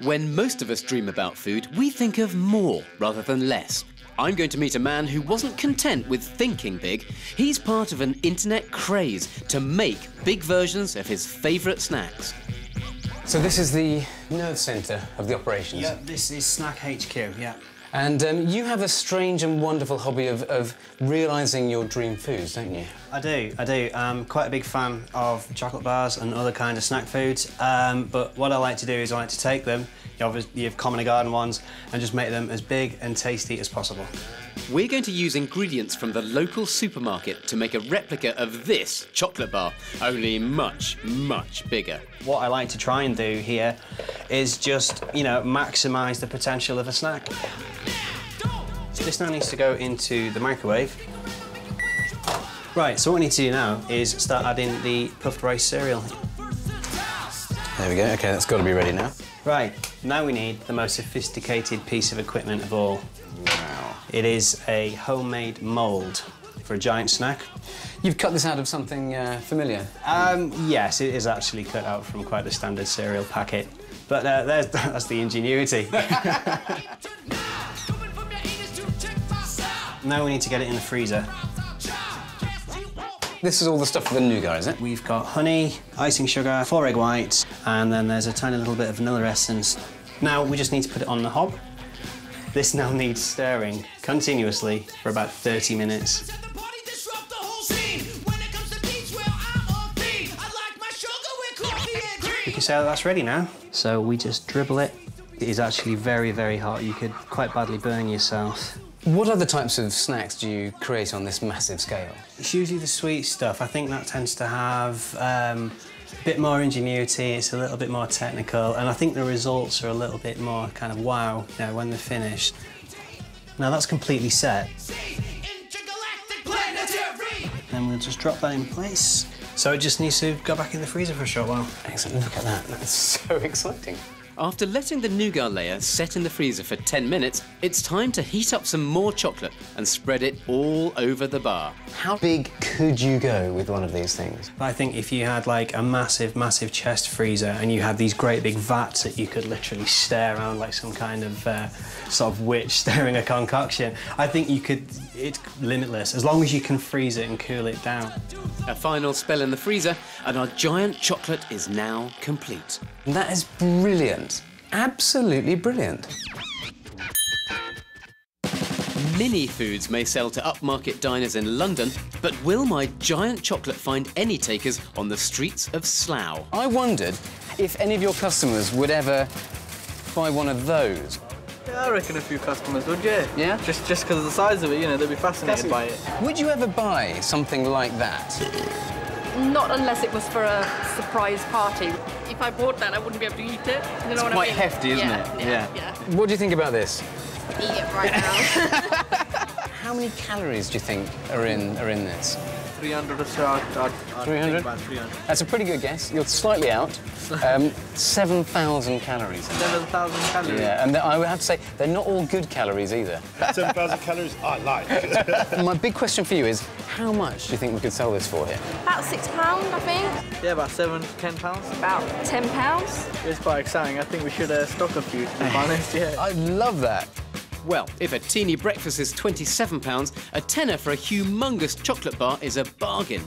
When most of us dream about food, we think of more rather than less. I'm going to meet a man who wasn't content with thinking big. He's part of an internet craze to make big versions of his favourite snacks. So this is the nerve centre of the operations? Yeah, this is Snack HQ, yeah. And you have a strange and wonderful hobby of realising your dream foods, don't you? I do. I'm quite a big fan of chocolate bars and other kind of snack foods, but what I like to do is I like to take them, you have common garden ones, and just make them as big and tasty as possible. We're going to use ingredients from the local supermarket to make a replica of this chocolate bar, only much, much bigger. What I like to try and do here is just, maximise the potential of a snack. This now needs to go into the microwave. Right, so what we need to do now is start adding the puffed rice cereal. There we go, OK, that's got to be ready now. Right, now we need the most sophisticated piece of equipment of all. Wow. It is a homemade mould for a giant snack. You've cut this out of something familiar? Yes, it is actually cut out from quite a standard cereal packet. But that's the ingenuity. Now we need to get it in the freezer. This is all the stuff for the nougat, is it? We've got honey, icing sugar, 4 egg whites, and then there's a tiny little bit of vanilla essence. Now we just need to put it on the hob. This now needs stirring continuously for about 30 minutes. You can say that's ready now. So we just dribble it. It is actually very, very hot. You could quite badly burn yourself. What other types of snacks do you create on this massive scale? It's usually the sweet stuff. I think that tends to have a bit more ingenuity, it's a little bit more technical, and I think the results are a little bit more kind of wow, when they're finished. Now that's completely set. Then we'll just drop that in place. So it just needs to go back in the freezer for a short while. Excellent, look at that, that's so exciting. After letting the nougat layer set in the freezer for 10 minutes, it's time to heat up some more chocolate and spread it all over the bar. How big could you go with one of these things? I think if you had like a massive, massive chest freezer and you had these great big vats that you could literally stare around like some kind of sort of witch stirring a concoction, I think you could, it's limitless, as long as you can freeze it and cool it down. A final spell in the freezer, and our giant chocolate is now complete. That is brilliant. Absolutely brilliant. Mini foods may sell to upmarket diners in London, but will my giant chocolate find any takers on the streets of Slough? I wondered if any of your customers would ever buy one of those. Yeah, I reckon a few customers would, yeah. Yeah? Just because of the size of it, they'd be fascinated by it. Would you ever buy something like that? Not unless it was for a surprise party. If I bought that, I wouldn't be able to eat it. You know what Quite I mean? hefty, isn't it? Yeah. What do you think about this? Eat it right now. How many calories do you think are in this? 300 or so. I'd 300? about 300. That's a pretty good guess. You're slightly out. 7,000 calories. 7,000 calories? Yeah, and I would have to say, they're not all good calories either. 7,000 calories, I like. My big question for you is, how much do you think we could sell this for here? About £6, I think. Yeah, about £7 to £10. About £10. It's quite exciting. I think we should stock a few, to be honest, yeah. I love that. Well, if a teeny breakfast is £27, a tenner for a humongous chocolate bar is a bargain.